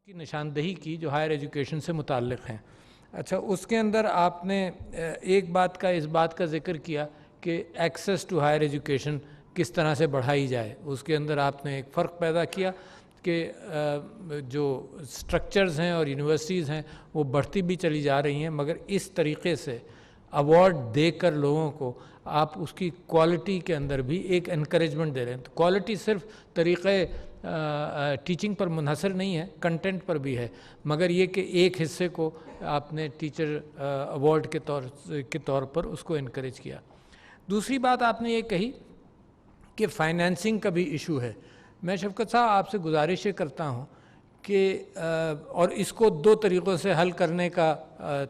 کی نشاندہی کی جو ہائر ایجوکیشن سے متعلق ہیں۔ اچھا، اس کے اندر آپ نے ایک بات کا اس بات کا ذکر کیا کہ ایکسیس ٹو ہائر ایجوکیشن کس طرح سے بڑھائی جائے۔ اس کے اندر آپ نے ایک فرق پیدا کیا کہ جو سٹرکچرز ہیں اور یونیورسٹیز ہیں وہ بڑھتی بھی چلی جا رہی ہیں، مگر اس طریقے سے ایوارڈ دے کر لوگوں کو آپ اس کی کوالٹی کے اندر بھی ایک انکریجمنٹ دے رہے ہیں۔ تو کوالٹی صرف طریقے ٹیچنگ پر منحصر نہیں ہے، کنٹینٹ پر بھی ہے، مگر یہ کہ ایک حصے کو آپ نے ٹیچر ایوارڈ کے طور پر اس کو انکریج کیا۔ دوسری بات آپ نے یہ کہی کہ فائنینسنگ کا بھی ایشو ہے۔ میں شفقت صاحب آپ سے گزارش یہ کرتا ہوں کہ اور اس کو دو طریقوں سے حل کرنے کا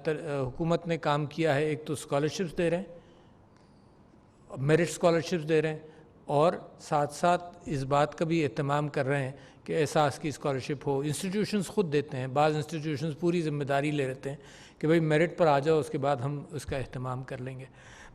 حکومت نے کام کیا ہے۔ ایک تو اسکالرشپس دے رہے ہیں، میرٹ اسکالرشپس دے رہے ہیں، اور ساتھ ساتھ اس بات کا بھی اہتمام کر رہے ہیں کہ احساس کی اسکالرشپ ہو۔ انسٹیٹیوشنز خود دیتے ہیں، بعض انسٹیٹیوشنز پوری ذمہ داری لے لیتے ہیں کہ بھئی میرٹ پر آ جاؤ، اس کے بعد ہم اس کا اہتمام کر لیں گے۔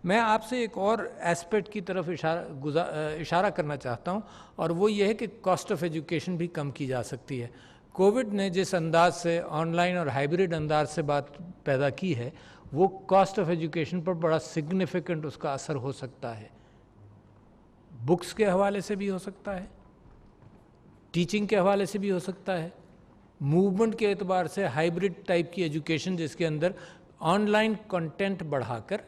میں آپ سے ایک اور ایسپیکٹ کی طرف اشارہ کرنا چاہتا ہوں، اور وہ یہ ہے کہ کاسٹ آف ایجوکیشن بھی کم کی جا سکتی ہے۔ کووڈ نے جس انداز سے آن لائن اور ہائبرڈ انداز سے بات پیدا کی ہے، وہ کاسٹ آف ایجوکیشن پر بڑا سگنیفیکنٹ اس کا اثر ہو سکتا ہے۔ بکس کے حوالے سے بھی ہو سکتا ہے، ٹیچنگ کے حوالے سے بھی ہو سکتا ہے، موومنٹ کے اعتبار سے ہائبرڈ ٹائپ کی ایجوکیشن جس کے اندر آن لائن کنٹینٹ بڑھا کر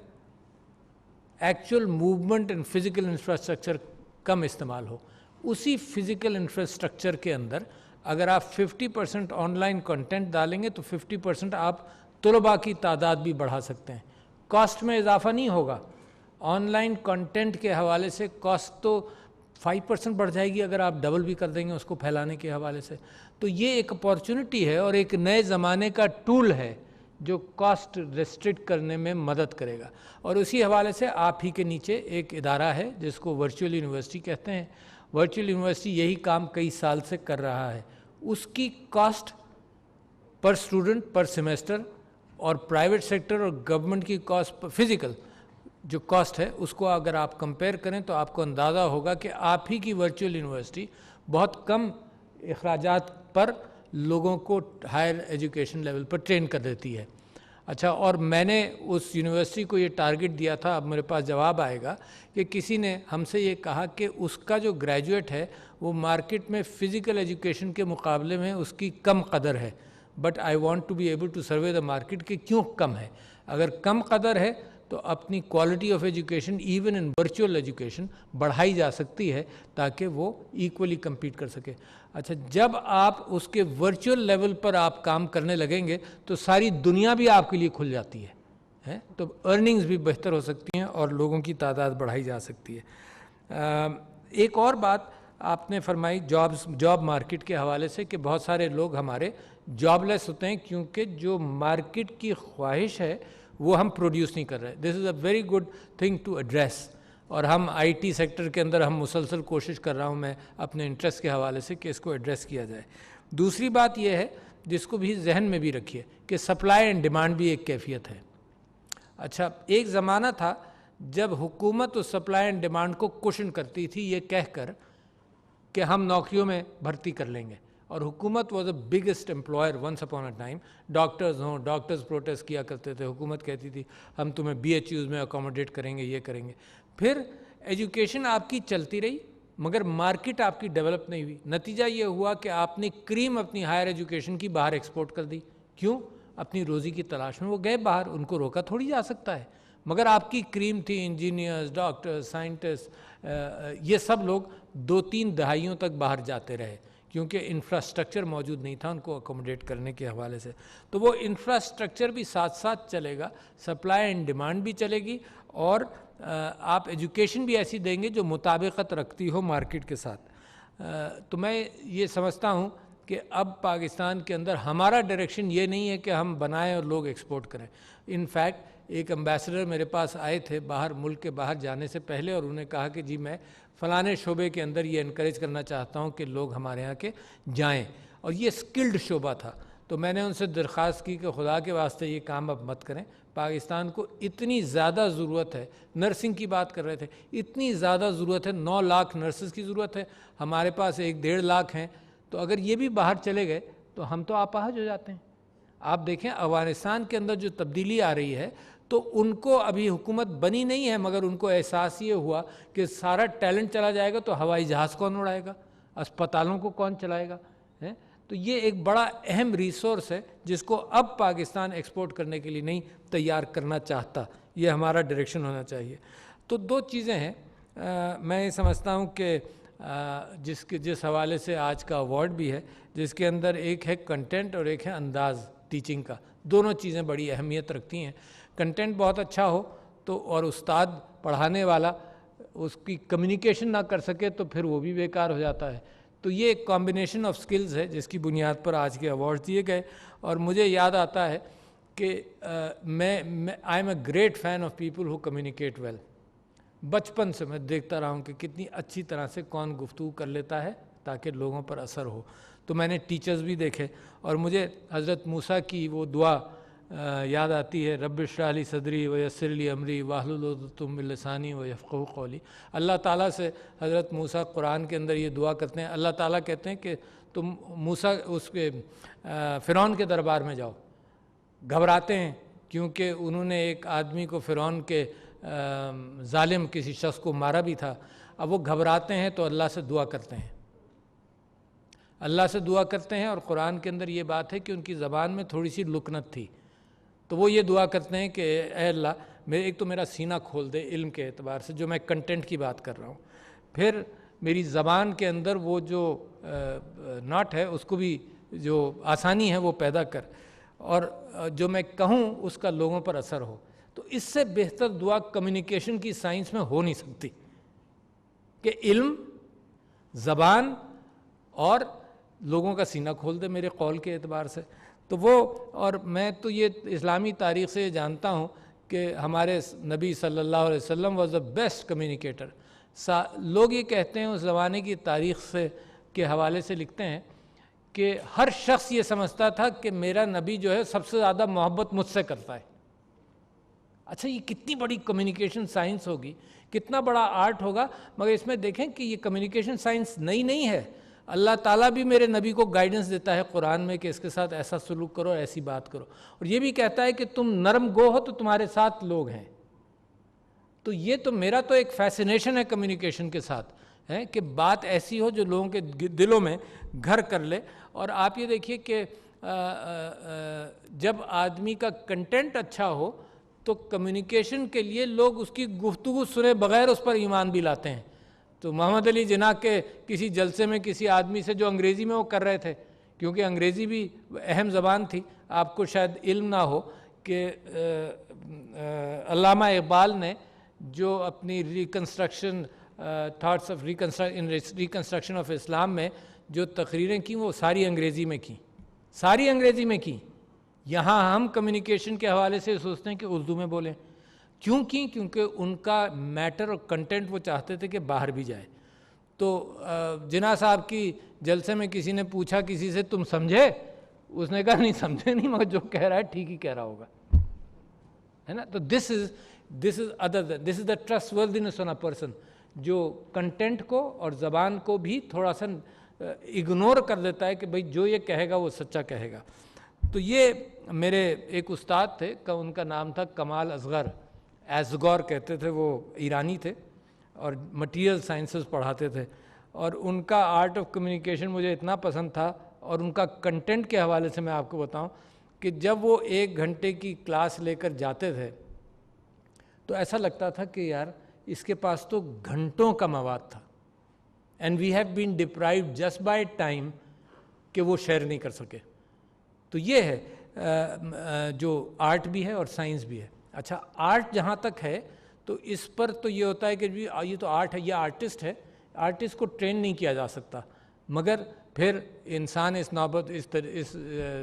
actual movement and physical infrastructure کم استعمال ہو۔ اسی فزیکل انفراسٹرکچر کے اندر اگر آپ 50% آن لائن کنٹینٹ ڈالیں گے تو 50% آپ طلباء کی تعداد بھی بڑھا سکتے ہیں۔ کاسٹ میں اضافہ نہیں ہوگا، آن لائن کنٹینٹ کے حوالے سے کاسٹ تو 5% بڑھ جائے گی اگر آپ ڈبل بھی کر دیں گے اس کو پھیلانے کے حوالے سے۔ تو یہ ایک اپارچونٹی ہے اور ایک نئے زمانے کا ٹول ہے جو کاسٹ ریسٹرکٹ کرنے میں مدد کرے گا۔ اور اسی حوالے سے آپ ہی کے نیچے ایک ادارہ ہے جس کو ورچوئل یونیورسٹی کہتے ہیں۔ ورچوئل یونیورسٹی یہی کام کئی سال سے کر رہا ہے۔ اس کی کاسٹ پر اسٹوڈنٹ پر سیمیسٹر اور پرائیویٹ سیکٹر اور گورنمنٹ کی کاسٹ فزیکل جو کاسٹ ہے اس کو اگر آپ کمپیئر کریں تو آپ کو اندازہ ہوگا کہ آپ ہی کی ورچوئل یونیورسٹی بہت کم اخراجات پر لوگوں کو ہائر ایجوکیشن لیول پر ٹرین کر دیتی ہے۔ اچھا، اور میں نے اس یونیورسٹی کو یہ ٹارگٹ دیا تھا، اب میرے پاس جواب آئے گا کہ کسی نے ہم سے یہ کہا کہ اس کا جو گریجویٹ ہے وہ مارکیٹ میں فزیکل ایجوکیشن کے مقابلے میں اس کی کم قدر ہے، but I want to be able to survey the market کہ کیوں کم ہے۔ اگر کم قدر ہے تو اپنی quality of education even in virtual education بڑھائی جا سکتی ہے تاکہ وہ ایکولی کمپیٹ کر سکے۔ اچھا، جب آپ اس کے ورچوئل لیول پر آپ کام کرنے لگیں گے تو ساری دنیا بھی آپ کے لیے کھل جاتی ہے، تو ارننگز بھی بہتر ہو سکتی ہیں اور لوگوں کی تعداد بڑھائی جا سکتی ہے۔ ایک اور بات آپ نے فرمائی جاب مارکیٹ کے حوالے سے کہ بہت سارے لوگ ہمارے جاب لیس ہوتے ہیں کیونکہ جو مارکیٹ کی خواہش ہے وہ ہم پروڈیوس نہیں کر رہے۔ This is a very good thing to address, اور ہم آئی ٹی سیکٹر کے اندر ہم مسلسل کوشش کر رہا ہوں میں اپنے انٹرسٹ کے حوالے سے کہ اس کو ایڈریس کیا جائے۔ دوسری بات یہ ہے جس کو بھی ذہن میں بھی رکھیے کہ سپلائی اینڈ ڈیمانڈ بھی ایک کیفیت ہے۔ اچھا، ایک زمانہ تھا جب حکومت اس سپلائی اینڈ ڈیمانڈ کو کوشن کرتی تھی یہ کہہ کر کہ ہم نوکریوں میں بھرتی کر لیں گے، اور حکومت was a biggest employer once upon a time. Doctors ہوں، ڈاکٹرز پروٹیسٹ کیا کرتے تھے، حکومت کہتی تھی ہم تمہیں بی ایچ یوز میں اکوموڈیٹ کریں گے، یہ کریں گے۔ پھر ایجوکیشن آپ کی چلتی رہی مگر مارکیٹ آپ کی ڈیولپ نہیں ہوئی۔ نتیجہ یہ ہوا کہ آپ نے کریم اپنی ہائر ایجوکیشن کی باہر ایکسپورٹ کر دی۔ کیوں؟ اپنی روزی کی تلاش میں وہ گئے باہر، ان کو روکا تھوڑی جا سکتا ہے، مگر آپ کی کریم تھی انجینئرز، ڈاکٹرز، سائنٹسٹ، یہ سب لوگ 2-3 دہائیوں تک باہر جاتے رہے کیونکہ انفراسٹرکچر موجود نہیں تھا ان کو اکوموڈیٹ کرنے کے حوالے سے۔ تو وہ انفراسٹرکچر بھی ساتھ ساتھ چلے گا، سپلائی اینڈ ڈیمانڈ بھی چلے گی، اور آپ ایجوکیشن بھی ایسی دیں گے جو مطابقت رکھتی ہو مارکیٹ کے ساتھ۔ تو میں یہ سمجھتا ہوں کہ اب پاکستان کے اندر ہمارا ڈائریکشن یہ نہیں ہے کہ ہم بنائیں اور لوگ ایکسپورٹ کریں۔ ان فیکٹ ایک امبیسڈر میرے پاس آئے تھے باہر، ملک کے باہر جانے سے پہلے، اور انہوں نے کہا کہ جی میں فلانے شعبے کے اندر یہ انکریج کرنا چاہتا ہوں کہ لوگ ہمارے ہاں کے جائیں، اور یہ سکلڈ شعبہ تھا۔ تو میں نے ان سے درخواست کی کہ خدا کے واسطے یہ کام اب مت کریں، پاکستان کو اتنی زیادہ ضرورت ہے، نرسنگ کی بات کر رہے تھے، اتنی زیادہ ضرورت ہے، 9 لاکھ نرسز کی ضرورت ہے، ہمارے پاس 1-1.5 لاکھ ہیں، تو اگر یہ بھی باہر چلے گئے تو ہم تو اپاہج ہو جاتے ہیں. آپ دیکھیں افغانستان کے اندر جو تبدیلی آ رہی ہے تو ان کو ابھی حکومت بنی نہیں ہے، مگر ان کو احساس یہ ہوا کہ سارا ٹیلنٹ چلا جائے گا تو ہوائی جہاز کون اڑائے گا، اسپتالوں کو کون چلائے گا. تو یہ ایک بڑا اہم ریسورس ہے جس کو اب پاکستان ایکسپورٹ کرنے کے لیے نہیں تیار کرنا چاہتا. یہ ہمارا ڈائریکشن ہونا چاہیے. تو دو چیزیں ہیں میں یہ سمجھتا ہوں کہ جس حوالے سے آج کا ایوارڈ بھی ہے، جس کے اندر ایک ہے کنٹینٹ اور ایک ہے انداز ٹیچنگ کا. دونوں چیزیں بڑی اہمیت رکھتی ہیں. کنٹینٹ بہت اچھا ہو تو اور استاد پڑھانے والا اس کی کمیونیکیشن نہ کر سکے تو پھر وہ بھی بیکار ہو جاتا ہے. تو یہ ایک کمبینیشن آف سکلز ہے جس کی بنیاد پر آج کے ایوارڈ دیے گئے. اور مجھے یاد آتا ہے کہ میں I am a great fan of people who communicate well. بچپن سے میں دیکھتا رہا ہوں کہ کتنی اچھی طرح سے کون گفتگو کر لیتا ہے تاکہ لوگوں پر اثر ہو. تو میں نے ٹیچرز بھی دیکھے اور مجھے حضرت موسیٰ کی وہ دعا یاد آتی ہے، رب اشرح لی صدری ویسر لی امری واحلل عقدۃ من لسانی ویفقہوا قولی. اللہ تعالیٰ سے حضرت موسیٰ قرآن کے اندر یہ دعا کرتے ہیں. اللہ تعالیٰ کہتے ہیں کہ تم موسیٰ اس کے فرعون کے دربار میں جاؤ. گھبراتے ہیں کیونکہ انہوں نے ایک آدمی کو فرعون کے ظالم کسی شخص کو مارا بھی تھا. اب وہ گھبراتے ہیں تو اللہ سے دعا کرتے ہیں، اللہ سے دعا کرتے ہیں. اور قرآن کے اندر یہ بات ہے کہ ان کی زبان میں تھوڑی سی لکنت تھی تو وہ یہ دعا کرتے ہیں کہ اے اللہ ایک تو میرا سینہ کھول دے علم کے اعتبار سے، جو میں کنٹینٹ کی بات کر رہا ہوں، پھر میری زبان کے اندر وہ جو ناٹ ہے اس کو بھی جو آسانی ہے وہ پیدا کر، اور جو میں کہوں اس کا لوگوں پر اثر ہو. تو اس سے بہتر دعا کمیونیکیشن کی سائنس میں ہو نہیں سکتی کہ علم، زبان اور لوگوں کا سینہ کھول دے میرے قول کے اعتبار سے. تو وہ اور میں تو یہ اسلامی تاریخ سے جانتا ہوں کہ ہمارے نبی صلی اللہ علیہ وسلم واز دا بیسٹ کمیونیکیٹر. لوگ یہ کہتے ہیں اس زمانے کی تاریخ سے کے حوالے سے لکھتے ہیں کہ ہر شخص یہ سمجھتا تھا کہ میرا نبی جو ہے سب سے زیادہ محبت مجھ سے کرتا ہے. اچھا یہ کتنی بڑی کمیونیکیشن سائنس ہوگی، کتنا بڑا آرٹ ہوگا. مگر اس میں دیکھیں کہ یہ کمیونیکیشن سائنس نئی نہیں ہے. اللہ تعالیٰ بھی میرے نبی کو گائیڈنس دیتا ہے قرآن میں کہ اس کے ساتھ ایسا سلوک کرو، ایسی بات کرو. اور یہ بھی کہتا ہے کہ تم نرم گو ہو تو تمہارے ساتھ لوگ ہیں. تو یہ تو میرا تو ایک فیسینیشن ہے کمیونیکیشن کے ساتھ ہے کہ بات ایسی ہو جو لوگوں کے دلوں میں گھر کر لے. اور آپ یہ دیکھیے کہ جب آدمی کا کنٹینٹ اچھا ہو تو کمیونیکیشن کے لیے لوگ اس کی گفتگو سنے بغیر اس پر ایمان بھی لاتے ہیں. تو محمد علی جناح کے کسی جلسے میں کسی آدمی سے جو انگریزی میں وہ کر رہے تھے، کیونکہ انگریزی بھی اہم زبان تھی، آپ کو شاید علم نہ ہو کہ علامہ اقبال نے جو اپنی reconstruction thoughts of reconstruction of Islam میں جو تقریریں کیں وہ ساری انگریزی میں کیں، ساری انگریزی میں کیں. یہاں ہم کمیونیکیشن کے حوالے سے سوچتے ہیں کہ اردو میں بولیں. کیوں کی؟ کیونکہ ان کا میٹر اور کنٹینٹ وہ چاہتے تھے کہ باہر بھی جائے. تو جناح صاحب کی جلسے میں کسی نے پوچھا کسی سے تم سمجھے؟ اس نے کہا نہیں سمجھے نہیں، مگر جو کہہ رہا ہے ٹھیک ہی کہہ رہا ہوگا، ہے نا. تو this is the trust worthiness on a person, جو کنٹینٹ کو اور زبان کو بھی تھوڑا سا اگنور کر دیتا ہے کہ بھئی جو یہ کہے گا وہ سچا کہے گا. تو یہ میرے ایک استاد تھے، ان کا نام تھا کمال اصغر، ایزگور کہتے تھے، وہ ایرانی تھے اور مٹیریل سائنسز پڑھاتے تھے. اور ان کا آرٹ آف کمیونیکیشن مجھے اتنا پسند تھا. اور ان کا کنٹینٹ کے حوالے سے میں آپ کو بتاؤں کہ جب وہ 1 گھنٹے کی کلاس لے کر جاتے تھے تو ایسا لگتا تھا کہ یار اس کے پاس تو گھنٹوں کا مواد تھا. And we have been deprived just by time کہ وہ شیئر نہیں کر سکے. تو یہ ہے جو آرٹ بھی ہے اور سائنس بھی ہے. اچھا آرٹ جہاں تک ہے تو اس پر تو یہ ہوتا ہے کہ یہ تو آرٹ ہے، یہ آرٹسٹ ہے، آرٹسٹ کو ٹرین نہیں کیا جا سکتا. مگر پھر انسان اس نوبت اس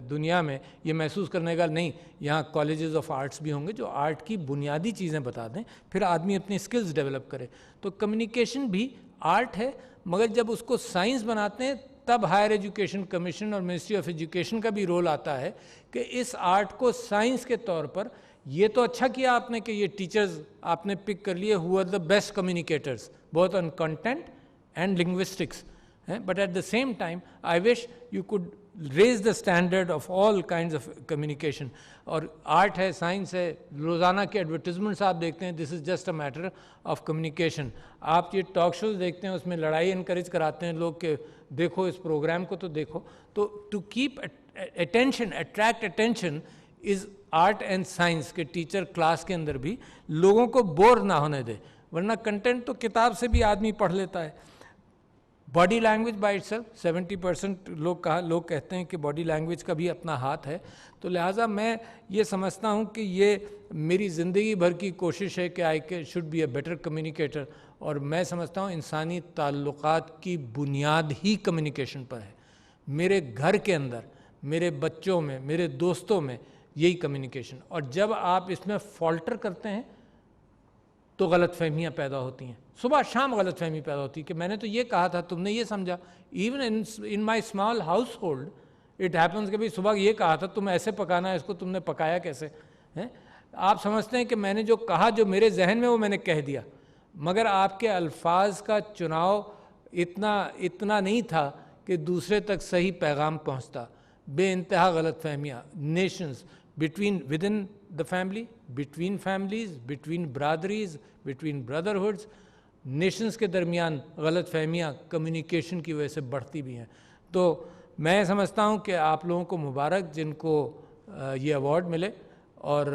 دنیا میں یہ محسوس کرنے کا نہیں، یہاں کالجز آف آرٹس بھی ہوں گے جو آرٹ کی بنیادی چیزیں بتا دیں، پھر آدمی اپنی سکلز ڈیولپ کرے. تو کمیونیکیشن بھی آرٹ ہے، مگر جب اس کو سائنس بناتے ہیں تب ہائر ایجوکیشن کمیشن اور منسٹری آف ایجوکیشن کا بھی رول آتا ہے کہ اس آرٹ کو سائنس کے طور پر. یہ تو اچھا کیا آپ نے کہ یہ ٹیچرز آپ نے پک کر لیے who are the best communicators both on content and linguistics. But at the same time I wish you could raise the standard of all kinds of communication. اور آرٹ ہے, سائنس ہے, روزانہ کے advertisements آپ دیکھتے ہیں, this is just a matter of communication. آپ یہ ٹاک شوز دیکھتے ہیں, اس میں لڑائی انکریج کراتے ہیں لوگ کہ دیکھو اس پروگرام کو تو دیکھو. تو to keep attention, attract attention is art and science کے ٹیچر کلاس کے اندر بھی لوگوں کو بور نہ ہونے دے, ورنہ کنٹینٹ تو کتاب سے بھی آدمی پڑھ لیتا ہے. Body language by it self 70% لوگ کہتے ہیں کہ باڈی لینگویج کا بھی اپنا ہاتھ ہے. تو لہٰذا میں یہ سمجھتا ہوں کہ یہ میری زندگی بھر کی کوشش ہے کہ I should be a better communicator. اور میں سمجھتا ہوں انسانی تعلقات کی بنیاد ہی کمیونیکیشن پر ہے. میرے گھر کے اندر, میرے بچوں میں, میرے دوستوں میں یہی کمیونیکیشن. اور جب آپ اس میں فالٹر کرتے ہیں تو غلط فہمیاں پیدا ہوتی ہیں, صبح شام غلط فہمی پیدا ہوتی ہے کہ میں نے تو یہ کہا تھا, تم نے یہ سمجھا. Even in my small house hold it happens کہ بھائی صبح یہ کہا تھا, تم ایسے پکانا ہے اس کو, تم نے پکایا کیسے ہیں. آپ سمجھتے ہیں کہ میں نے جو کہا, جو میرے ذہن میں وہ میں نے کہہ دیا, مگر آپ کے الفاظ کا چناؤ اتنا نہیں تھا کہ دوسرے تک صحیح پیغام پہنچتا. بے انتہا غلط فہمیاں, nations within the family, between families, between برادریز, between brotherhoods, nations کے درمیان غلط فہمیاں کمیونیکیشن کی وجہ سے بڑھتی بھی ہیں. تو میں سمجھتا ہوں کہ آپ لوگوں کو مبارک جن کو یہ ایوارڈ ملے. اور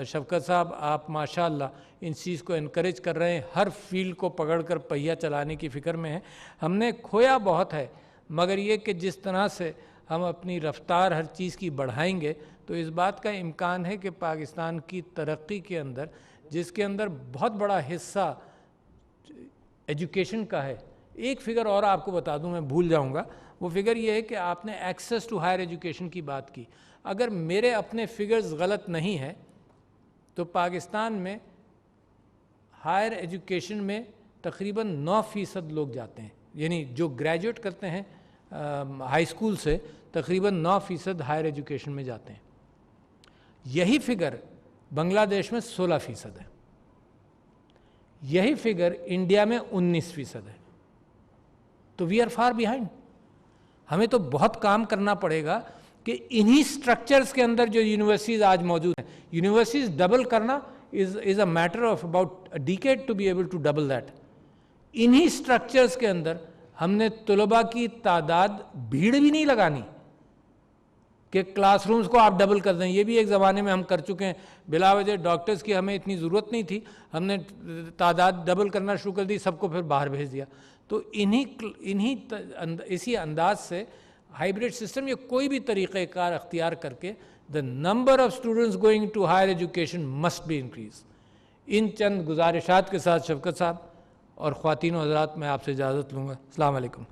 شفقت صاحب, آپ ماشاءاللہ ان چیز کو انکریج کر رہے ہیں, ہر فیلڈ کو پکڑ کر پہیہ چلانے کی فکر میں ہیں. ہم نے کھویا بہت ہے, مگر یہ کہ جس طرح سے ہم اپنی رفتار ہر چیز کی بڑھائیں گے تو اس بات کا امکان ہے کہ پاکستان کی ترقی کے اندر, جس کے اندر بہت بڑا حصہ ایجوکیشن کا ہے. ایک فگر اور آپ کو بتا دوں, میں بھول جاؤں گا, وہ فگر یہ ہے کہ آپ نے ایکسیس ٹو ہائر ایجوکیشن کی بات کی. اگر میرے اپنے فگرز غلط نہیں ہیں تو پاکستان میں ہائر ایجوکیشن میں تقریباً 9% لوگ جاتے ہیں, یعنی جو گریجویٹ کرتے ہیں ہائی اسکول سے تقریباً 9% ہائر ایجوکیشن میں جاتے ہیں. یہی فگر بنگلہ دیش میں 16% ہے, یہی فگر انڈیا میں 19% ہے. تو وی آر فار بیہائنڈ. ہمیں تو بہت کام کرنا پڑے گا کہ انہی سٹرکچرز کے اندر جو یونیورسٹیز آج موجود ہیں, یونیورسٹیز ڈبل کرنا is a matter of about a decade to be able to double that. انہی سٹرکچرز کے اندر ہم نے طلباء کی تعداد بھیڑ بھی نہیں لگانی کہ کلاس رومز کو آپ ڈبل کر دیں. یہ بھی ایک زمانے میں ہم کر چکے ہیں, بلا وجہ ڈاکٹرز کی ہمیں اتنی ضرورت نہیں تھی, ہم نے تعداد ڈبل کرنا شروع کر دی, سب کو پھر باہر بھیج دیا. تو اسی انداز سے ہائیبریڈ سسٹم یا کوئی بھی طریقہ کار اختیار کر کے the number of students going to higher education must be increased. ان چند گزارشات کے ساتھ شفقت صاحب اور خواتین و حضرات, میں آپ سے اجازت لوں گا. السلام علیکم.